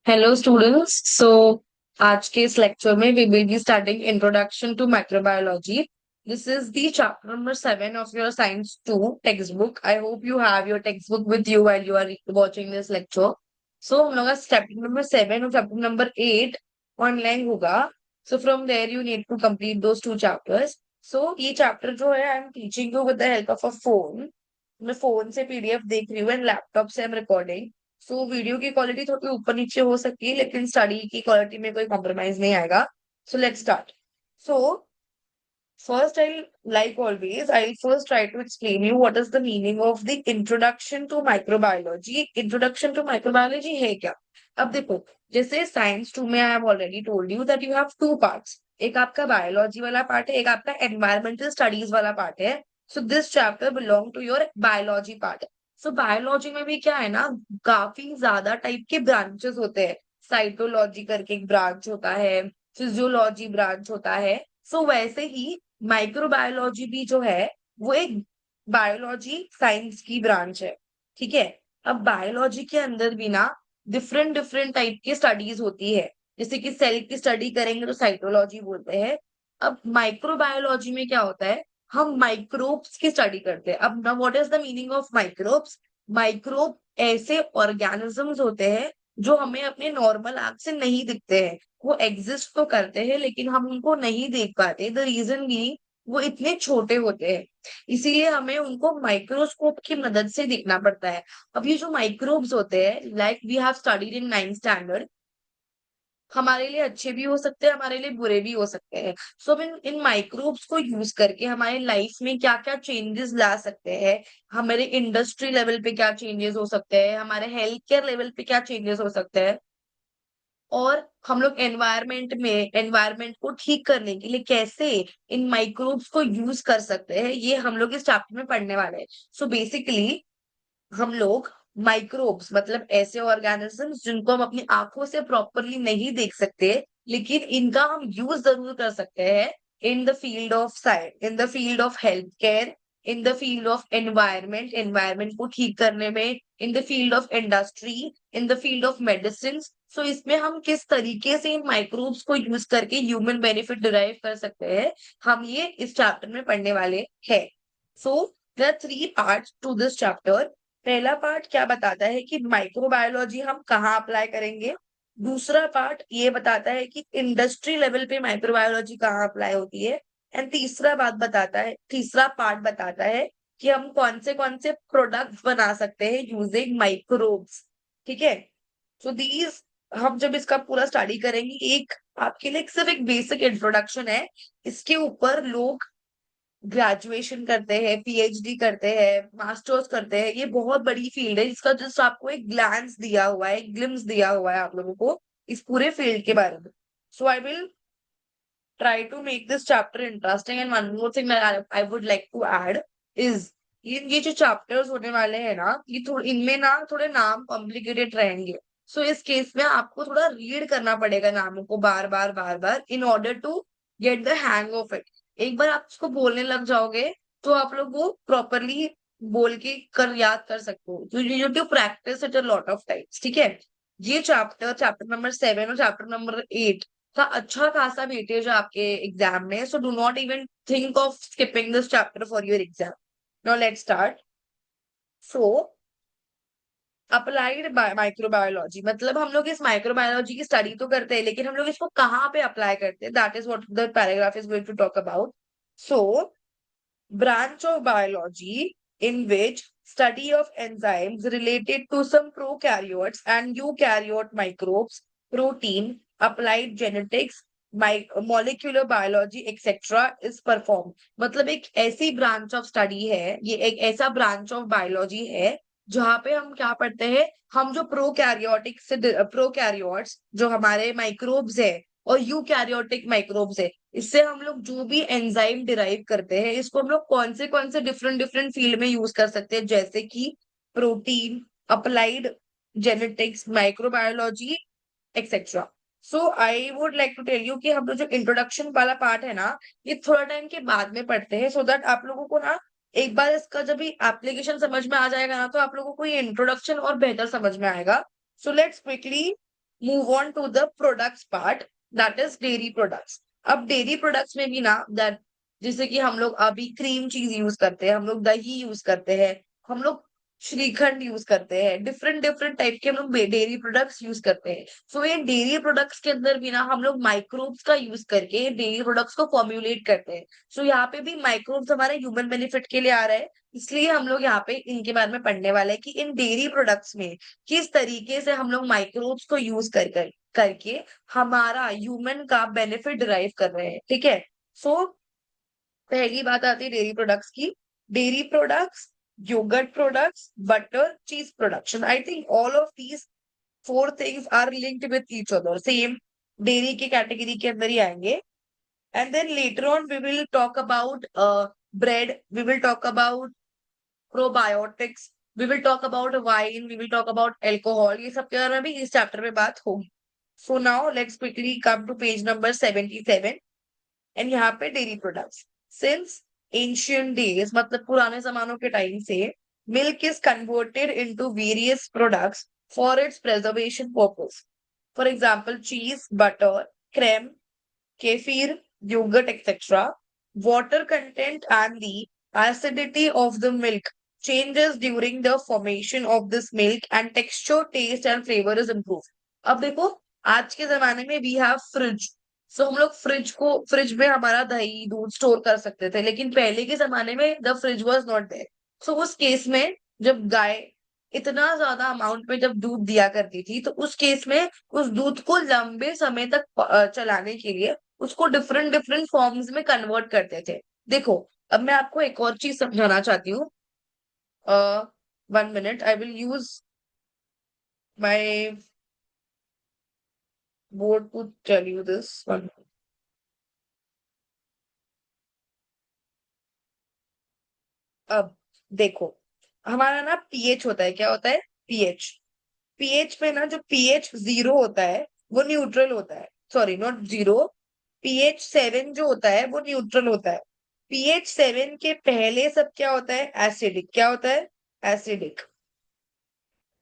Hello students. आज के इस लेक्चर में we will be starting introduction to microbiology. This is the chapter number 7 of your science 2 textbook. I hope you have your textbook with you while you are watching this lecture. So हम लोग का chapter number 7 और chapter number 8 online होगा। So from there you need to complete those two chapters. So ये chapter जो है I am teaching you with the help of a phone. मैं phone से पीडीएफ देख रही हूँ एंड लैपटॉप से I am recording. So video की क्वालिटी थोड़ी ऊपर नीचे हो सकती है लेकिन स्टडी की क्वालिटी में कोई कॉम्प्रोमाइज नहीं आएगा। So let's start. So first, like always, I'll first try to explain you what is the meaning of the introduction to microbiology. Introduction to microbiology है क्या? अब देखो, जैसे साइंस 2 में I have already told you that you have two parts. एक आपका biology वाला part है, एक आपका एनवायरमेंटल स्टडीज वाला पार्ट है। So this chapter belong to your biology part. So biology में भी क्या है ना, काफी ज्यादा टाइप के ब्रांचेस होते हैं। साइटोलॉजी करके एक ब्रांच होता है, फिजियोलॉजी ब्रांच होता है। सो वैसे ही माइक्रोबायोलॉजी भी जो है वो एक बायोलॉजी साइंस की ब्रांच है। ठीक है। अब बायोलॉजी के अंदर भी ना डिफरेंट डिफरेंट टाइप की स्टडीज होती है। जैसे कि सेल की स्टडी करेंगे तो साइटोलॉजी बोलते हैं। अब माइक्रोबायोलॉजी में क्या होता है, हम माइक्रोब्स की स्टडी करते हैं। अब ना what is the meaning of microbes? Microbe ऐसे ऑर्गेनिजम्स होते हैं जो हमें अपने नॉर्मल आंख से नहीं दिखते हैं। वो एग्जिस्ट तो करते हैं लेकिन हम उनको नहीं देख पाते। द रीजन भी वो इतने छोटे होते हैं, इसीलिए हमें उनको माइक्रोस्कोप की मदद से देखना पड़ता है। अब ये जो माइक्रोब्स होते हैं, like we have studied in 9th standard, हमारे लिए अच्छे भी हो सकते हैं, हमारे लिए बुरे भी हो सकते हैं। सो अब इन इन माइक्रोब्स को यूज करके हमारी लाइफ में क्या क्या चेंजेस ला सकते हैं, हमारे इंडस्ट्री लेवल पे क्या चेंजेस हो सकते हैं, हमारे हेल्थ केयर लेवल पे क्या चेंजेस हो सकते हैं, और हम लोग एनवायरमेंट को ठीक करने के लिए कैसे इन माइक्रोब्स को यूज कर सकते हैं, ये हम लोग इस चैप्टर में पढ़ने वाले हैं। सो बेसिकली हम लोग माइक्रोब्स मतलब ऐसे ऑर्गेनिजम्स जिनको हम अपनी आंखों से प्रॉपरली नहीं देख सकते, लेकिन इनका हम यूज जरूर कर सकते हैं in the field of science, in the field of health care, in the field of environment को ठीक करने में, in the field of industry, in the field of medicine. So इसमें हम किस तरीके से इन माइक्रोब्स को यूज करके ह्यूमन बेनिफिट डिराइव कर सकते हैं, हम ये इस चैप्टर में पढ़ने वाले हैं। So there are three parts to this chapter. पहला पार्ट क्या बताता है कि माइक्रोबायोलॉजी हम कहाँ अप्लाई करेंगे। दूसरा पार्ट ये बताता है कि इंडस्ट्री लेवल पे माइक्रोबायोलॉजी कहाँ अप्लाई होती है। एंड तीसरा पार्ट बताता है कि हम कौन से प्रोडक्ट्स बना सकते हैं यूजिंग माइक्रोब्स। ठीक है। सो दीज हम जब इसका पूरा स्टडी करेंगे, एक आपके लिए सिर्फ एक बेसिक इंट्रोडक्शन है। इसके ऊपर लोग ग्रेजुएशन करते हैं, पीएचडी करते हैं, मास्टर्स करते हैं। ये बहुत बड़ी फील्ड है जिसका जस्ट आपको एक ग्लैंस दिया हुआ है, एक ग्लिम्स दिया हुआ है आप लोगों को इस पूरे फील्ड के बारे में। So I will try to make this chapter interesting. And one more thing I would like to add is ये जो चैप्टर्स होने वाले हैं ना, ये थोड़े इनमें ना थोड़े नाम कॉम्प्लिकेटेड रहेंगे। सो इस केस में आपको थोड़ा रीड करना पड़ेगा नामों को बार बार in order to get the hang of it. एक बार आप उसको बोलने लग जाओगे तो आप लोग वो प्रॉपरली बोल के कर याद कर सकते हो। तो you to practise it a lot of times. ठीक है। ये चैप्टर चैप्टर नंबर 7 और चैप्टर नंबर 8 का अच्छा खासा वेटेज है आपके एग्जाम में। So do not even think of skipping this chapter for your exam. Now let's start. So applied microbiology मतलब हम लोग इस माइक्रोबायोलॉजी की स्टडी तो करते हैं लेकिन हम लोग इसको कहाँ पे अप्लाई करते हैं, that is what the paragraph is going to talk about. So branch of biology in which study of enzymes related to some prokaryotes and eukaryote microbes, protein, applied genetics, molecular biology etc. is performed। मतलब एक ऐसी branch of study है, ये एक ऐसा branch of biology है जहाँ पे हम क्या पढ़ते हैं, हम जो प्रोकैरियोट्स जो हमारे माइक्रोब्स है और यूकैरियोटिक माइक्रोब्स है, इससे हम लोग जो भी एंजाइम डिराइव करते हैं इसको हम लोग कौन से डिफरेंट डिफरेंट फील्ड में यूज कर सकते हैं, जैसे कि protein, applied genetics, microbiology etcetera. So I would like to tell you कि हम लोग जो इंट्रोडक्शन वाला पार्ट है ना, ये थोड़ा टाइम के बाद में पढ़ते हैं, सो दैट आप लोगों को ना एक बार इसका जब भी एप्लीकेशन समझ में आ जाएगा ना तो आप लोगों को ये इंट्रोडक्शन और बेहतर समझ में आएगा। So let's quickly move on to the products part, that is dairy products. अब डेयरी प्रोडक्ट्स में भी ना दैट, जैसे कि हम लोग अभी क्रीम चीज यूज करते हैं, हम लोग दही यूज करते हैं, हम लोग श्रीखंड यूज करते हैं, डिफरेंट डिफरेंट टाइप के हम लोग डेयरी प्रोडक्ट्स यूज करते हैं। सो ये डेयरी प्रोडक्ट्स के अंदर भी ना हम लोग माइक्रोब्स का यूज करके डेयरी प्रोडक्ट्स को फॉर्म्युलेट करते हैं। सो यहाँ पे भी माइक्रोब्स हमारे ह्यूमन बेनिफिट के लिए आ रहा है, इसलिए हम लोग यहाँ पे इनके बारे में पढ़ने वाले हैं कि इन डेयरी प्रोडक्ट्स में किस तरीके से हम लोग माइक्रोब्स को यूज करके हमारा ह्यूमन का बेनिफिट डिराइव कर रहे हैं। ठीक है। सो पहली बात आती है डेयरी प्रोडक्ट्स की। Dairy products, yogurt products, butter, cheese production, I think all of these four things are linked with each other, same dairy के कैटेगरी के अंदर ही आएंगे। And then later on we will talk about bread, we will talk about probiotics, we will talk about wine, we will talk about alcohol, ये सब के बारे में भी इस चैप्टर में बात होगी। So now let's quickly come to page number 77। And यहाँ पे dairy products, since ancient days, मतलब पुराने जमानों के टाइम से milk is converted into various products for its preservation purpose. For example cheese, butter, cream, kefir, yogurt, etc. Water content and the acidity of the milk changes during the formation of this milk and texture, taste and flavor is improved. अब देखो, आज के जमाने में we have fridge. सो हम लोग fridge में हमारा दही दूध स्टोर कर सकते थे, लेकिन पहले के जमाने में the fridge was not there. So उस केस में जब गाय इतना ज्यादा अमाउंट में जब दूध दिया करती थी, तो उस केस में उस दूध को लंबे समय तक चलाने के लिए उसको डिफरेंट डिफरेंट फॉर्म्स में कन्वर्ट करते थे। देखो, अब मैं आपको एक और चीज समझाना चाहती हूँ। 1 minute, I will use my board to tell you this one. अब देखो, हमारा ना पीएच होता है, क्या होता है? पीएच। पीएच पे ना जो पीएच 0 होता है वो न्यूट्रल होता है, सॉरी नॉट 0, पीएच 7 जो होता है वो न्यूट्रल होता है। पीएच 7 के पहले सब क्या होता है? एसिडिक। क्या होता है? एसिडिक।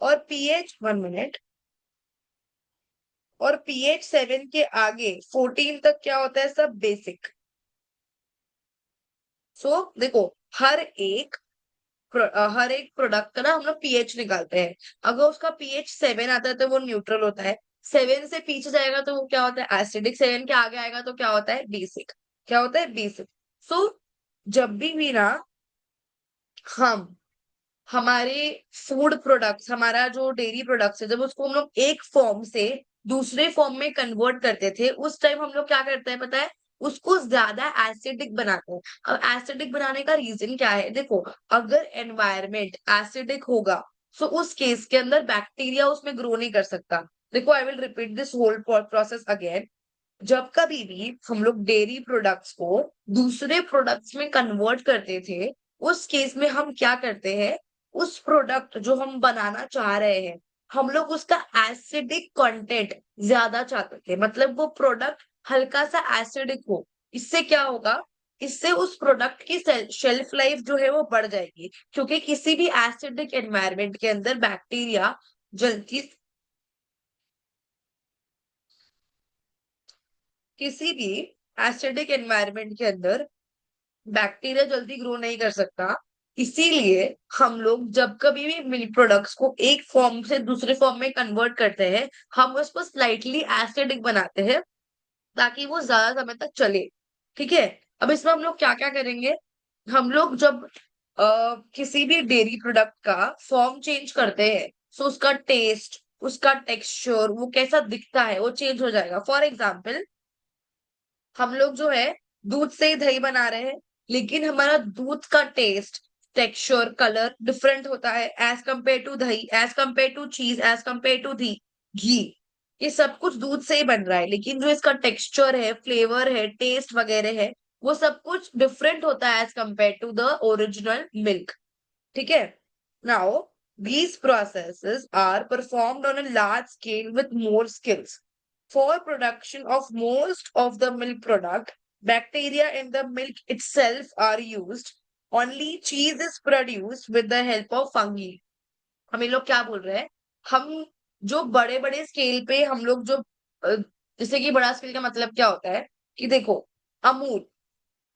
और पीएच 1 मिनट, और पीएच 7 के आगे 14 तक क्या होता है? सब बेसिक। सो देखो, हर एक हर एक प्रोडक्ट का ना हम लोग पीएच निकालते हैं। अगर उसका पीएच 7 आता है तो वो न्यूट्रल होता है, 7 से पीछे जाएगा तो वो क्या होता है? एसिडिक, 7 के आगे आएगा तो क्या होता है? बेसिक। क्या होता है? बेसिक। सो जब भी ना हम हमारे फूड प्रोडक्ट्स, हमारा जो डेयरी प्रोडक्ट्स है, जब उसको हम लोग एक फॉर्म से दूसरे फॉर्म में कन्वर्ट करते थे, उस टाइम हम लोग क्या करते हैं पता है? उसको ज्यादा एसिडिक बनाते हैं। अब एसिडिक बनाने का रीजन क्या है? देखो, अगर एनवायरमेंट एसिडिक होगा तो उस केस के अंदर बैक्टीरिया उसमें ग्रो नहीं कर सकता। देखो, I will repeat this whole process again. जब कभी भी हम लोग डेयरी प्रोडक्ट्स को दूसरे प्रोडक्ट्स में कन्वर्ट करते थे, उस केस में हम क्या करते हैं? उस प्रोडक्ट जो हम बनाना चाह रहे हैं, हम लोग उसका एसिडिक कंटेंट ज्यादा चाहते थे, मतलब वो प्रोडक्ट हल्का सा एसिडिक हो। इससे क्या होगा? इससे उस प्रोडक्ट की शेल्फ लाइफ जो है वो बढ़ जाएगी, क्योंकि किसी भी एसिडिक एनवायरनमेंट के अंदर बैक्टीरिया जल्दी, किसी भी एसिडिक एनवायरनमेंट के अंदर बैक्टीरिया जल्दी ग्रो नहीं कर सकता। इसीलिए हम लोग जब कभी भी मिल्क प्रोडक्ट्स को एक फॉर्म से दूसरे फॉर्म में कन्वर्ट करते हैं, हम उसको स्लाइटली एसिडिक बनाते हैं ताकि वो ज्यादा समय तक चले। ठीक है। अब इसमें हम लोग क्या क्या करेंगे? हम लोग जब किसी भी डेयरी प्रोडक्ट का फॉर्म चेंज करते हैं, तो उसका टेस्ट, उसका टेक्सचर, वो कैसा दिखता है वो चेंज हो जाएगा। फॉर एग्जाम्पल, हम लोग जो है दूध से ही दही बना रहे हैं, लेकिन हमारा दूध का टेस्ट, टेक्सचर, कलर डिफरेंट होता है एज कंपेयर टू दही, एज कंपेयर टू चीज, एज कंपेयर टू घी। ये सब कुछ दूध से ही बन रहा है, लेकिन जो इसका टेक्सचर है, फ्लेवर है, टेस्ट वगैरह है, वो सब कुछ डिफरेंट होता है as compare to the original milk. ठीक है। Now these processes are performed on a large scale with more skills. For production of most of the milk product, bacteria in the milk itself are used. Only cheese is produced with the help of fungi. हम ये लोग क्या बोल रहे हैं? हम जो बड़े बड़े स्केल पे हम लोग जो जैसे कि बड़ा स्केल का मतलब क्या होता है कि देखो, अमूल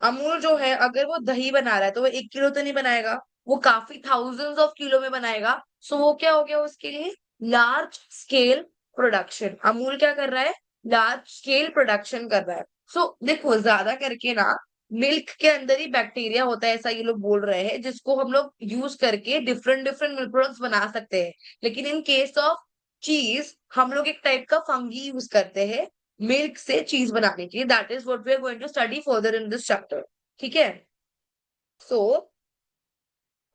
अमूल जो है अगर वो दही बना रहा है तो वो 1 किलो तो नहीं बनाएगा, वो काफी थाउजेंड्स ऑफ किलो में बनाएगा। सो वो क्या हो गया उसके लिए, लार्ज स्केल प्रोडक्शन। अमूल क्या कर रहा है, लार्ज स्केल प्रोडक्शन कर रहा है। सो देखो, ज्यादा करके ना मिल्क के अंदर ही बैक्टीरिया होता है, ऐसा ये लोग बोल रहे हैं, जिसको हम लोग यूज करके डिफरेंट डिफरेंट मिल्क प्रोडक्ट्स बना सकते हैं। लेकिन इन केस ऑफ चीज हम लोग एक टाइप का फंगी यूज करते हैं मिल्क से चीज बनाने के लिए। That is what we are going to study further in this chapter. ठीक है। सो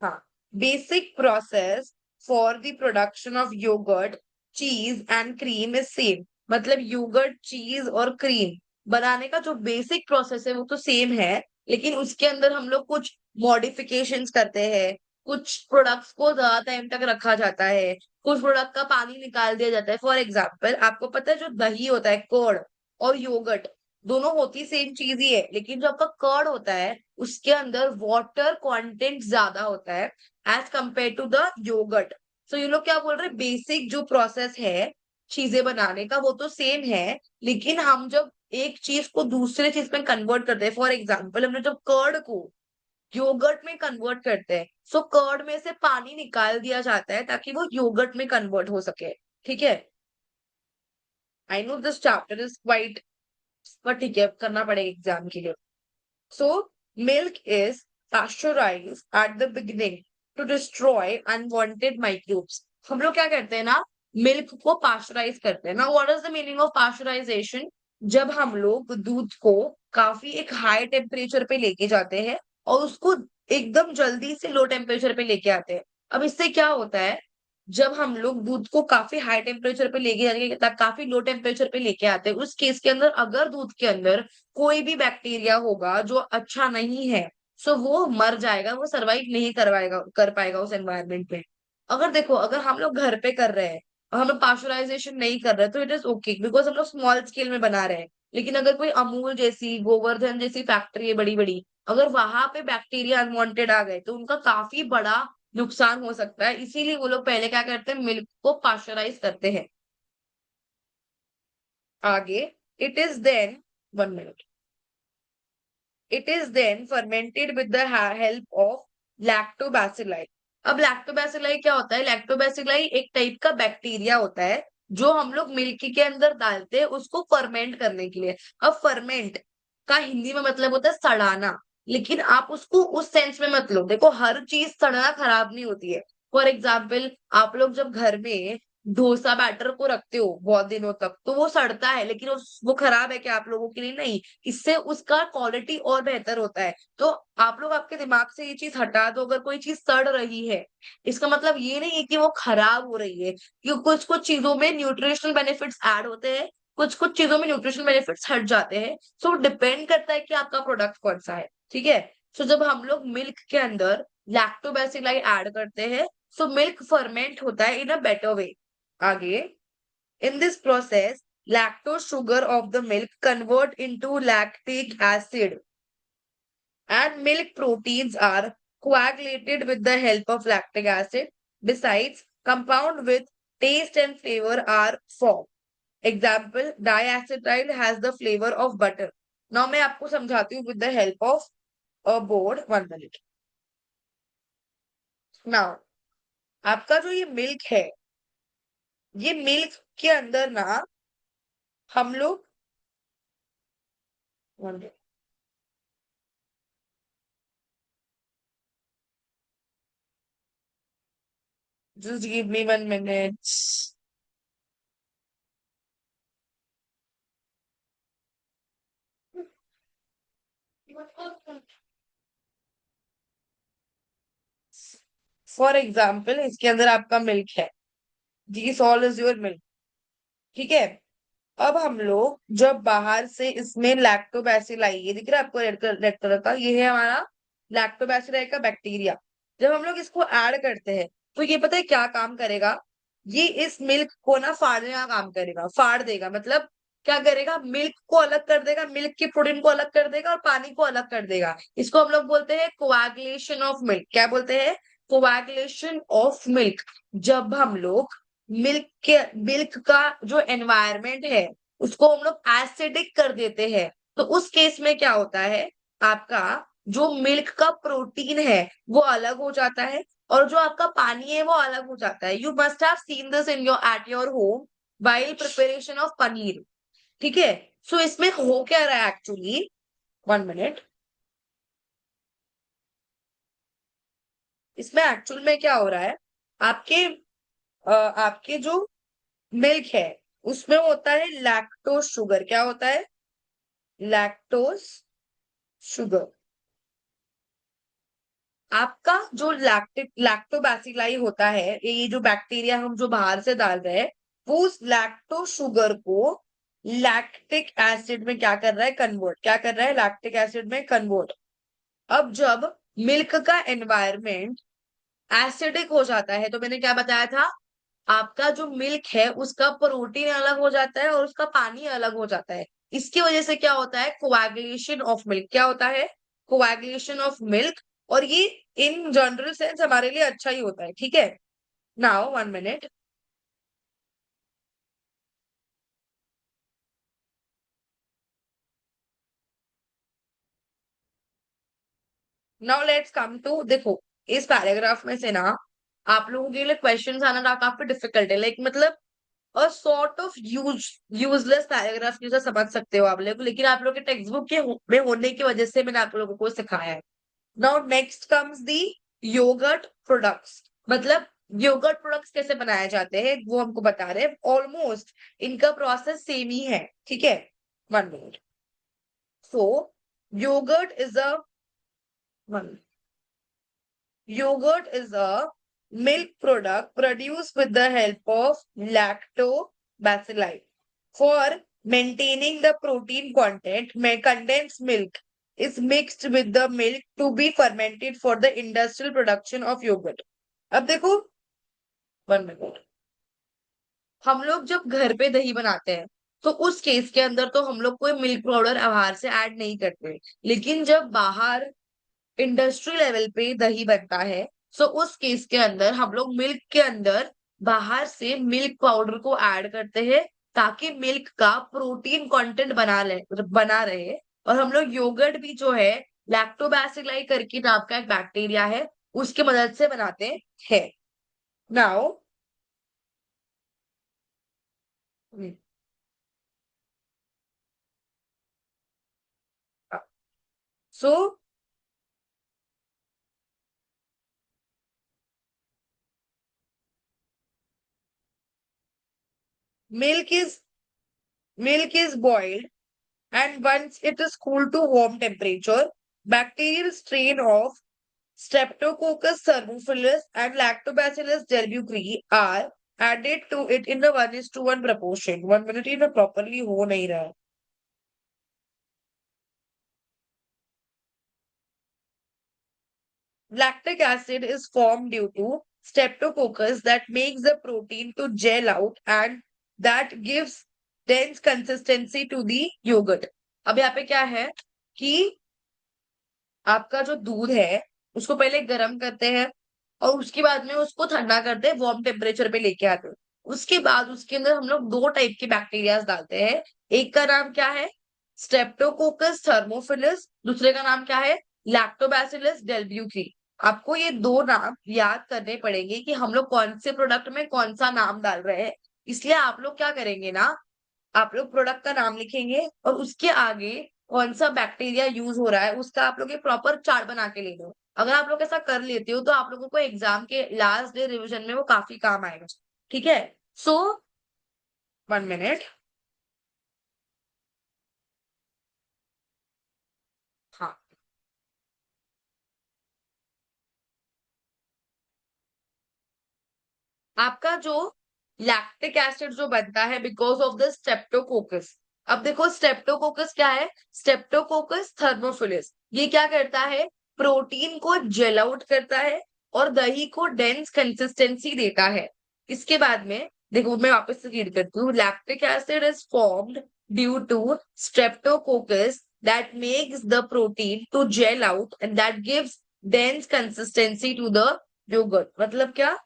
हाँ, basic process for the production of yoghurt, cheese and cream is same. मतलब योगर्ट, चीज और क्रीम बनाने का जो बेसिक प्रोसेस है वो तो सेम है, लेकिन उसके अंदर हम लोग कुछ मॉडिफिकेशंस करते हैं। कुछ प्रोडक्ट्स को ज्यादा टाइम तक रखा जाता है, कुछ प्रोडक्ट का पानी निकाल दिया जाता है। फॉर एग्जाम्पल, आपको पता है जो दही होता है, कर्ड, और योगर्ट दोनों होती सेम चीज ही है, लेकिन जो आपका कर्ड होता है उसके अंदर वाटर कंटेंट ज्यादा होता है as compare to the yogurt. So ये लोग क्या बोल रहे हैं, बेसिक जो प्रोसेस है चीजें बनाने का वो तो सेम है, लेकिन हम जब एक चीज को दूसरे चीज में कन्वर्ट करते हैं, फॉर एग्जाम्पल हमने जब कर्ड को योगर्ट में कन्वर्ट करते हैं, सो कर्ड में से पानी निकाल दिया जाता है ताकि वो योगर्ट में कन्वर्ट हो सके। ठीक है। I know this chapter is quite, पर ठीक है, करना पड़ेगा एग्जाम के लिए। So, milk is pasteurized at the beginning to destroy unwanted microbes. हम लोग क्या करते हैं ना, मिल्क को पास्चराइज करते हैं ना। What is the meaning of pasteurisation? जब हम लोग दूध को काफी एक हाई टेम्परेचर पे लेके जाते हैं और उसको एकदम जल्दी से लो टेम्परेचर पे लेके आते हैं। अब इससे क्या होता है, जब हम लोग दूध को काफी हाई टेम्परेचर पे लेके जाके काफी लो टेम्परेचर पे लेके आते हैं, उस केस के अंदर अगर दूध के अंदर कोई भी बैक्टीरिया होगा जो अच्छा नहीं है, सो वो मर जाएगा, वो सरवाइव नहीं कर पाएगा उस एनवायरमेंट में। अगर देखो, अगर हम लोग घर पे कर रहे हैं और हम लोग पास्चराइजेशन नहीं कर रहे तो इट इज ओके, बिकॉज हम लोग स्मॉल स्केल में बना रहे हैं। लेकिन अगर कोई अमूल जैसी, गोवर्धन जैसी फैक्ट्री है बड़ी बड़ी, अगर वहां पे बैक्टीरिया अनवांटेड आ गए तो उनका काफी बड़ा नुकसान हो सकता है। इसीलिए वो लोग पहले क्या करते हैं, मिल्क को पास्चराइज करते हैं। आगे, it is then, 1 minute, it is then fermented with the help of lactobacilli. अब लैक्टोबैसिलाई क्या होता है, लैक्टोबैसिलाई एक टाइप का बैक्टीरिया होता है जो हम लोग मिल्क के अंदर डालते हैं उसको फर्मेंट करने के लिए। अब फर्मेंट का हिंदी में मतलब होता है सड़ाना, लेकिन आप उसको उस सेंस में मत लो। देखो, हर चीज सड़ना खराब नहीं होती है। फॉर एग्जाम्पल, आप लोग जब घर में डोसा बैटर को रखते हो बहुत दिनों तक तो वो सड़ता है, लेकिन वो खराब है क्या आप लोगों के लिए? नहीं, इससे उसका क्वालिटी और बेहतर होता है। तो आप लोग आपके दिमाग से ये चीज हटा दो, अगर कोई चीज सड़ रही है इसका मतलब ये नहीं है कि वो खराब हो रही है, क्योंकि कुछ कुछ चीजों में न्यूट्रिशनल बेनिफिट्स ऐड होते हैं, कुछ कुछ चीजों में न्यूट्रिशनल बेनिफिट्स हट जाते हैं। सो डिपेंड करता है कि आपका प्रोडक्ट कौन सा है। ठीक है। सो जब हम लोग मिल्क के अंदर लैक्टोबैसिलाई ऐड करते हैं, सो मिल्क फर्मेंट होता है इन अ बेटर वे। आगे, in this process, lactose sugar of the milk convert into lactic acid and milk proteins are coagulated with the help of lactic acid. Besides, compound with taste and flavor are formed. Example, diacetyl has the flavor of butter. Now मैं आपको समझाती हूँ with the help of a board. 1 minute. Now, आपका जो ये milk है, ये milk के अंदर ना हम लोग, just give me 1 minute. For example, इसके अंदर आपका मिल्क है, this all is your milk. ठीक है। अब हम लोग जब बाहर से इसमें लैक्टोबैसिलाई, ये दिख रहा है आपको रेड कलर का, ये है हमारा लैक्टोबैसिलाई का बैक्टीरिया। जब हम लोग इसको ऐड करते हैं तो ये पता है क्या काम करेगा, ये इस मिल्क को ना फाड़ने का काम करेगा, फाड़ देगा। मतलब क्या करेगा, मिल्क को अलग कर देगा, मिल्क के प्रोटीन को अलग कर देगा और पानी को अलग कर देगा। इसको हम लोग बोलते हैं कोआगुलेशन ऑफ मिल्क। क्या बोलते हैं? Coagulation of milk. जब हम लोग मिल्क का जो एनवायरमेंट है उसको हम लोग एसिडिक कर देते हैं, तो उस केस में क्या होता है, आपका जो मिल्क का प्रोटीन है वो अलग हो जाता है और जो आपका पानी है वो अलग हो जाता है। You must have seen this in your at your home while preparation of paneer. ठीक है। सो इसमें हो क्या रहा है एक्चुअली, 1 मिनट। इसमें एक्चुअल में क्या हो रहा है, आपके आपके जो मिल्क है उसमें होता है लैक्टोज शुगर। क्या होता है? Lactose sugar. आपका जो लैक्टोबैसिलाई होता है, ये जो बैक्टीरिया हम जो बाहर से डाल रहे हैं, वो उस लैक्टो शुगर को लैक्टिक एसिड में क्या कर रहा है, कन्वर्ट। क्या कर रहा है? लैक्टिक एसिड में कन्वर्ट। अब जब मिल्क का एनवायरमेंट एसिडिक हो जाता है, तो मैंने क्या बताया था, आपका जो मिल्क है उसका प्रोटीन अलग हो जाता है और उसका पानी अलग हो जाता है। इसकी वजह से क्या होता है, कोएगुलेशन ऑफ मिल्क। क्या होता है? Coagulation of milk. और ये इन जनरल सेंस हमारे लिए अच्छा ही होता है। ठीक है। Now 1 minute. Now let's come to, देखो इस पैराग्राफ में से ना आप लोगों के लिए क्वेश्चंस आना ना काफी डिफिकल्ट है, लाइक मतलब और सॉर्ट ऑफ यूजलेस पैराग्राफ जैसा समझ सकते हो आप लोग, लेकिन आप लोग के टेक्स्ट बुक के में होने की वजह से मैंने आप लोगों को सिखाया है। Now next comes the yoghurt products. मतलब योगर्ट प्रोडक्ट्स कैसे बनाए जाते हैं वो हमको बता रहे हैं। ऑलमोस्ट इनका प्रोसेस सेम ही है। ठीक है। 1 minute. So yoghurt is a one Yogurt is a milk product produced with the help of lactobacilli. For maintaining the protein content, condensed milk is mixed with the milk to be fermented for the industrial production of yogurt. अब देखो, 1 minute. हम लोग जब घर पे दही बनाते हैं तो उस केस के अंदर तो हम लोग कोई मिल्क पाउडर बाहर से ऐड नहीं करते, लेकिन जब बाहर इंडस्ट्री लेवल पे दही बनता है, सो उस केस के अंदर हम लोग मिल्क के अंदर बाहर से मिल्क पाउडर को ऐड करते हैं, ताकि मिल्क का प्रोटीन कंटेंट बना रहे। और हम लोग योगर्ट भी जो है लैक्टोबैसिलाई करके नाम का एक बैक्टीरिया है उसकी मदद से बनाते हैं। Now so milk is milk is boiled, and once it is cooled to warm temperature, bacterial strain of Streptococcus thermophilus and Lactobacillus delbucre are added to it in the 1:1 proportion. 1 minute ये ना properly हो नहीं रहा है। Lactic acid is formed due to Streptococcus that makes the protein to gel out and that gives dense consistency to the yogurt. अब यहाँ पे क्या है कि आपका जो दूध है उसको पहले गर्म करते हैं और उसके बाद में उसको ठंडा करते हैं, वार्म टेम्परेचर पे लेके आते हैं। उसके बाद उसके अंदर हम लोग दो टाइप के बैक्टीरिया डालते हैं। एक का नाम क्या है, स्ट्रेप्टोकोकस थर्मोफिलस। दूसरे का नाम क्या है, लैक्टोबैसिलस डेल्ब्यूकी। आपको ये दो नाम याद करने पड़ेंगे कि हम लोग कौन से प्रोडक्ट में कौन सा नाम डाल रहे हैं। इसलिए आप लोग क्या करेंगे ना, आप लोग प्रोडक्ट का नाम लिखेंगे और उसके आगे कौन सा बैक्टीरिया यूज हो रहा है उसका आप लोग एक प्रॉपर चार्ट बना के ले लो। अगर आप लोग ऐसा कर लेते हो तो आप लोगों को एग्जाम के लास्ट डे रिवीजन में वो काफी काम आएगा। ठीक है। सो 1 मिनट। हाँ, आपका जो लैक्टिक एसिड जो बनता है बिकॉज ऑफ द स्टेप्टोकोकस। अब देखो स्टेप्टोकोकस क्या है, स्टेप्टोकोकस थर्मोफिलिस। ये क्या करता है, प्रोटीन को जेल आउट करता है और दही को डेंस कंसिस्टेंसी देता है। इसके बाद में देखो मैं वापस से रीड करती हूँ। Lactic acid is formed due to streptococcus that makes the protein to gel out and that gives dense consistency to the yoghurt. मतलब क्या,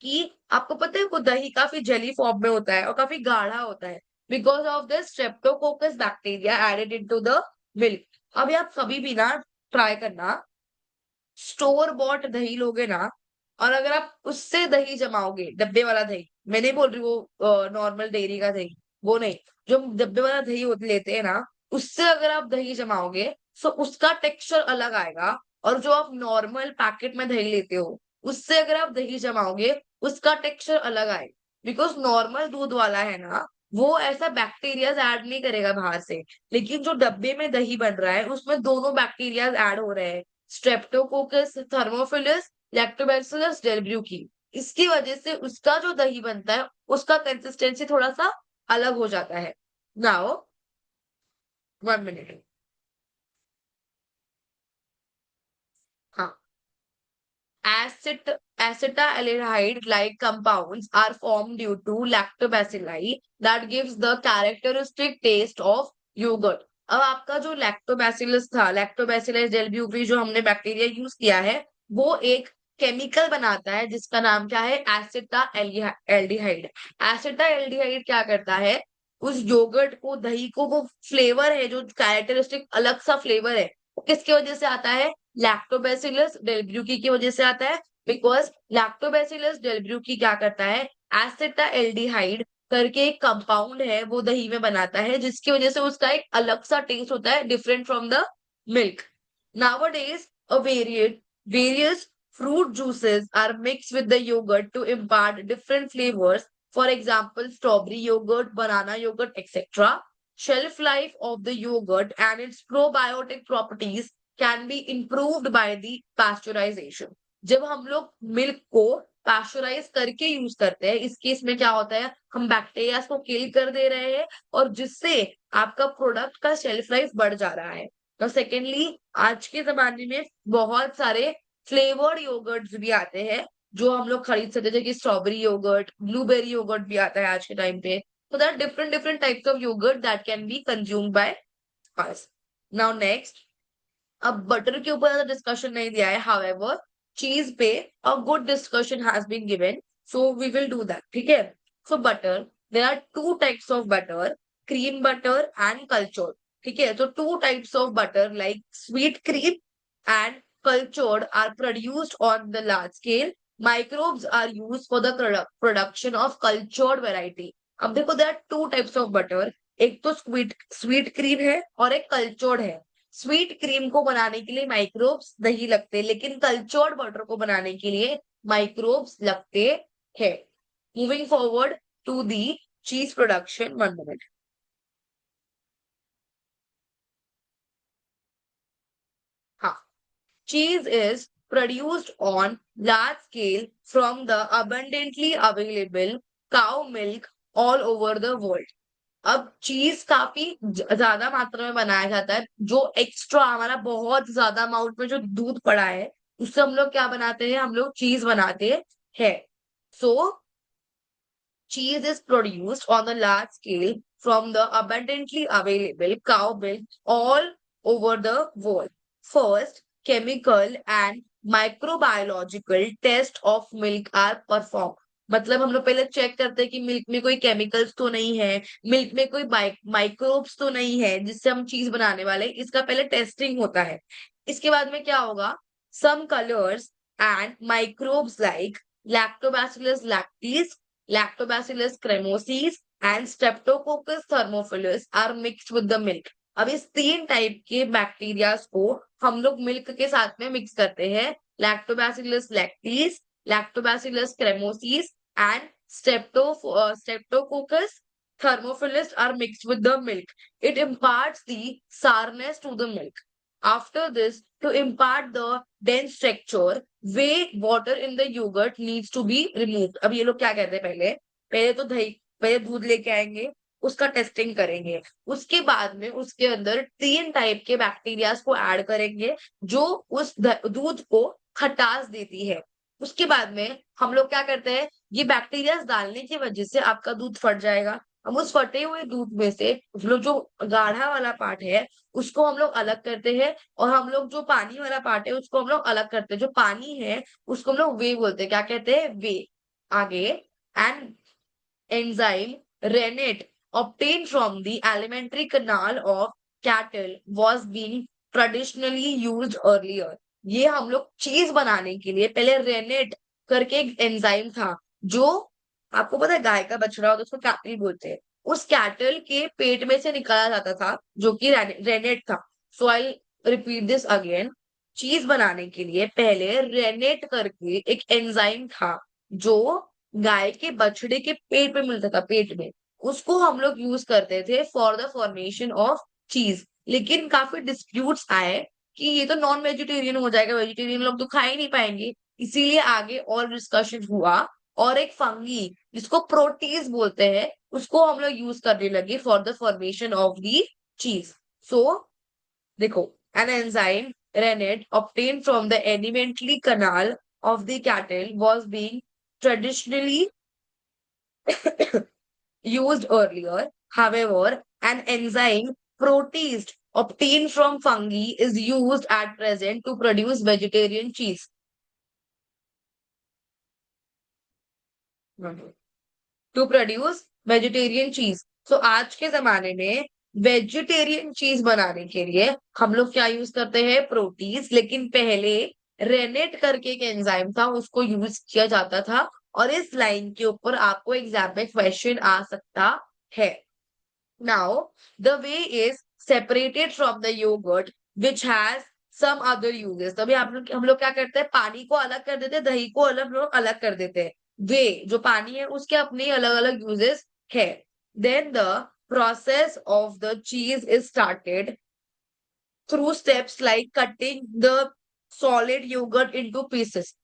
कि आपको पता है वो दही काफी जेली फॉर्म में होता है और काफी गाढ़ा होता है because of the streptococcus bacteria added into the milk. अभी आप कभी भी ना ट्राई करना, स्टोर बॉट दही लोगे ना, और अगर आप उससे दही जमाओगे, डब्बे वाला दही, मैं नहीं बोल रही वो नॉर्मल डेयरी का दही, वो नहीं, जो हम डब्बे वाला दही लेते हैं ना, उससे अगर आप दही जमाओगे तो उसका टेक्सचर अलग आएगा। और जो आप नॉर्मल पैकेट में दही लेते हो उससे अगर आप दही जमाओगे उसका टेक्सचर अलग आएगा। बिकॉज नॉर्मल दूध वाला है ना, वो ऐसा बैक्टीरिया ऐड नहीं करेगा बाहर से, लेकिन जो डब्बे में दही बन रहा है उसमें दोनों बैक्टीरिया ऐड हो रहे हैं, स्ट्रेप्टोकोकस थर्मोफिलस, लैक्टोबैसिलस डेल्ब्रूकी। इसकी वजह से उसका जो दही बनता है उसका कंसिस्टेंसी थोड़ा सा अलग हो जाता है। Now 1 minute. हाँ, acet acetaldehyde like compounds are formed due to lactobacilli that gives the characteristic taste of yogurt। अब आपका जो लैक्टोबैसिलस था, लैक्टोबैसिलस डेल्ब्यूकी, जो हमने बैक्टीरिया यूज किया है, वो एक केमिकल बनाता है जिसका नाम क्या है, एसिटा एल्डिहाइड। एसिटा एल्डिहाइड क्या करता है, उस योगर्ट को, दही को, वो फ्लेवर है जो कैरेक्टरिस्टिक अलग सा फ्लेवर है, वो किसकी वजह से आता है, लैक्टोबैसिलस डेल्ब्रूकी की वजह से आता है। बिकॉज लैक्टोबैसिलस डेल्ब्रूकी क्या करता है, एसिटाल्डिहाइड करके एक कंपाउंड है वो दही में बनाता है, जिसकी वजह से उसका एक अलग सा टेस्ट होता है, different from the milk. Nowadays, various fruit juices are mixed with the yogurt to impart different flavors. For example, strawberry yogurt, banana yogurt, etc. Shelf life of the yogurt and its probiotic properties can be improved by the pasteurization। जब हम लोग milk को पास्चुराइज करके use करते हैं, इस case में क्या होता है, हम बैक्टीरिया को किल कर दे रहे हैं और जिससे आपका प्रोडक्ट का शेल्फ लाइफ बढ़ जा रहा है। तो सेकेंडली, आज के जमाने में बहुत सारे फ्लेवर्ड योगर्ट्स भी आते हैं जो हम लोग खरीद सकते हैं, जैसे कि स्ट्रॉबेरी योगर्ट, ब्लूबेरी योगर्ट भी आता है आज के टाइम पे। तो that different different types of yoghurt that can be consumed by us. Now next, अब बटर के ऊपर ज्यादा डिस्कशन नहीं दिया है, हाउएवर चीज पे a good discussion has been given, so we will do that, ठीक है। So butter, there are two types of butter, cream butter and cultured. ठीक है, तो two types of butter like sweet cream and cultured are produced on the large scale. Microbes are used for the production of cultured variety. अब देखो, there are two types of butter, एक तो sweet sweet cream है और एक cultured है। Sweet cream को बनाने के लिए माइक्रोब्स नहीं लगते, लेकिन कल्चर्ड बटर को बनाने के लिए माइक्रोब्स लगते हैं। मूविंग फॉरवर्ड टू दी चीज प्रोडक्शन, 1 मिनट। हाँ, cheese is produced on large scale from the abundantly available cow milk all over the world। अब चीज काफी ज्यादा मात्रा में बनाया जाता है, जो एक्स्ट्रा हमारा बहुत ज्यादा अमाउंट में जो दूध पड़ा है उससे हम लोग क्या बनाते हैं, हम लोग चीज बनाते हैं। सो cheese is produced on a large scale from the abundantly available cow milk all over the world। First, chemical and microbiological test of milk are performed। मतलब हम लोग पहले चेक करते हैं कि मिल्क में कोई केमिकल्स तो नहीं है, मिल्क में कोई माइक्रोब्स तो नहीं है जिससे हम चीज बनाने वाले, इसका पहले टेस्टिंग होता है। इसके बाद में क्या होगा, some colours and microbes like lactobacillus lactis, Lactobacillus cremosis and Streptococcus thermophilus are mixed with the milk। अब इस तीन टाइप के बैक्टीरिया को हम लोग मिल्क के साथ में मिक्स करते हैं। Lactobacillus lactis, lactobacillus cremosis and streptococcus thermophilus are mixed with the milk। It imparts the sourness to the milk। After this, to impart the dense texture, way water in the yogurt needs to be removed। अब ये लोग क्या कहते हैं, पहले पहले तो दही, पहले दूध लेके आएंगे, उसका टेस्टिंग करेंगे, उसके बाद में उसके अंदर तीन टाइप के बैक्टीरियाज को ऐड करेंगे जो उस दूध को खटास देती है। उसके बाद में हम लोग क्या करते हैं, ये बैक्टीरियाज डालने की वजह से आपका दूध फट जाएगा। हम उस फटे हुए दूध में से जो गाढ़ा वाला पार्ट है उसको हम लोग अलग करते हैं, और हम लोग जो पानी वाला पार्ट है उसको हम लोग अलग करते हैं। जो पानी है उसको हम लोग वे बोलते हैं, क्या कहते हैं, वे। आगे, N enzyme rennet obtained from the alimentary canal of cattle was being traditionally used earlier. ये हम लोग चीज बनाने के लिए पहले रेनेट करके एक एंजाइम था, जो आपको पता है गाय का बछड़ा होता है उसको कैटल बोलते हैं, उस कैटल के पेट में से निकाला जाता था, जो कि रेनेट था। सो आई रिपीट दिस अगेन। चीज बनाने के लिए पहले रेनेट करके एक एंजाइम था, जो गाय के बछड़े के पेट में मिलता था, पेट में, उसको हम लोग यूज करते थे फॉर द फॉर्मेशन ऑफ चीज। लेकिन काफी डिस्प्यूट्स आए कि ये तो नॉन वेजिटेरियन हो जाएगा, वेजिटेरियन लोग तो खा ही नहीं पाएंगे। इसीलिए आगे और डिस्कशन हुआ, और एक फंगी जिसको प्रोटीज बोलते हैं उसको हम लोग यूज करने लगे for the formation of the चीज। सो देखो, an enzyme rennet obtained from the alimentary canal of the cattle was being traditionally used earlier. However, an enzyme protease obtained from fungi is used at present to produce vegetarian cheese. To produce vegetarian cheese. So आज के जमाने में vegetarian चीज बनाने के लिए हम लोग क्या यूज करते हैं? प्रोटीज। लेकिन पहले रेनेट करके एक एंजाइम था, उसको यूज किया जाता था। और इस लाइन के ऊपर आपको एग्जाम में क्वेश्चन आ सकता है। Now the whey is separated from the yoghurt which has some other uses. तभी हम लोग क्या करते हैं? पानी को अलग कर देते हैं, दही को अलग कर देते हैं। वे जो पानी है उसके अपने अलग अलग यूजेस है। Then the process of the cheese is started through steps like cutting the solid yogurt into pieces.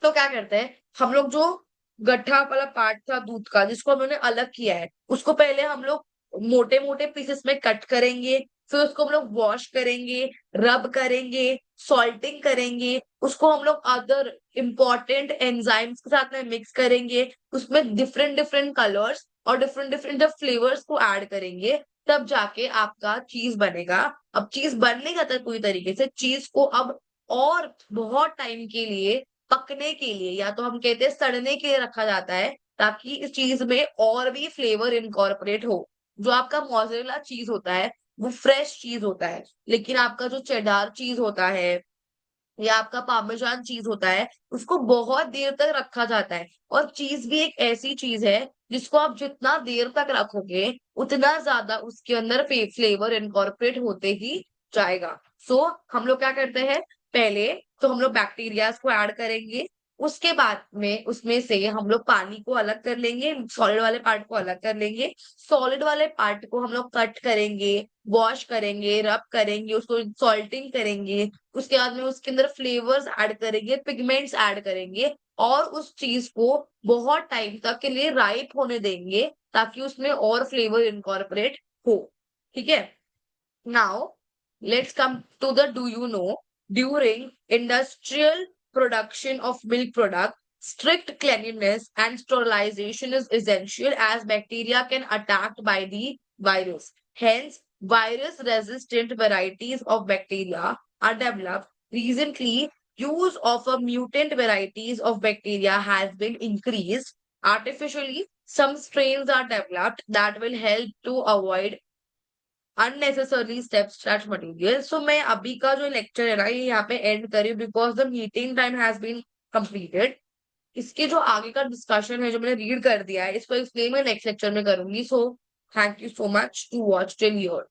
तो क्या करते हैं हम लोग? जो गट्ठा वाला पार्ट था दूध का, जिसको हमने अलग किया है, उसको पहले हम लोग मोटे मोटे पीसेस में कट करेंगे। फिर उसको हम लोग वॉश करेंगे, रब करेंगे, सॉल्टिंग करेंगे। उसको हम लोग अदर इंपॉर्टेंट एंजाइम्स के साथ में मिक्स करेंगे। उसमें डिफरेंट डिफरेंट कलर्स और डिफरेंट डिफरेंट फ्लेवर्स को ऐड करेंगे। तब जाके आपका चीज बनेगा। अब चीज बनने का था पूरी तरीके से, चीज को अब और बहुत टाइम के लिए पकने के लिए, या तो हम कहते हैं सड़ने के लिए रखा जाता है, ताकि इस चीज में और भी फ्लेवर इनकॉर्पोरेट हो। जो आपका मोज़रेला चीज होता है वो फ्रेश चीज होता है, लेकिन आपका जो चेडार चीज होता है या आपका पार्मेजान चीज होता है, उसको बहुत देर तक रखा जाता है। और चीज भी एक ऐसी चीज है जिसको आप जितना देर तक रखोगे उतना ज्यादा उसके अंदर फ्लेवर इनकॉर्पोरेट होते ही जाएगा। सो हम लोग क्या करते हैं? पहले तो हम लोग बैक्टीरियाज को ऐड करेंगे, उसके बाद में उसमें से हम लोग पानी को अलग कर लेंगे, सॉलिड वाले पार्ट को अलग कर लेंगे। सॉलिड वाले पार्ट को हम लोग कट करेंगे, वॉश करेंगे, रब करेंगे, उसको सॉल्टिंग करेंगे। उसके बाद में उसके अंदर फ्लेवर्स ऐड करेंगे, पिगमेंट्स ऐड करेंगे, और उस चीज को बहुत टाइम तक के लिए राइप होने देंगे, ताकि उसमें और फ्लेवर इनकॉर्पोरेट हो। ठीक है? Now, let's come to the do you know? During industrial production of milk product, strict cleanliness and sterilization is essential, as bacteria can attacked by the virus. Hence, virus-resistant varieties of bacteria are developed. Recently, use of a mutant varieties of bacteria has been increased. Artificially, some strains are developed that will help to avoid unnecessarily steps stretch material. So मैं अभी का जो lecture है ना ये यहाँ पे end करी, because the meeting time has been completed. इसके जो आगे का डिस्कशन है जो मैंने रीड कर दिया है, इसको एक्सप्लेन मैं नेक्स्ट लेक्चर में करूंगी। So thank you so much to watch till here.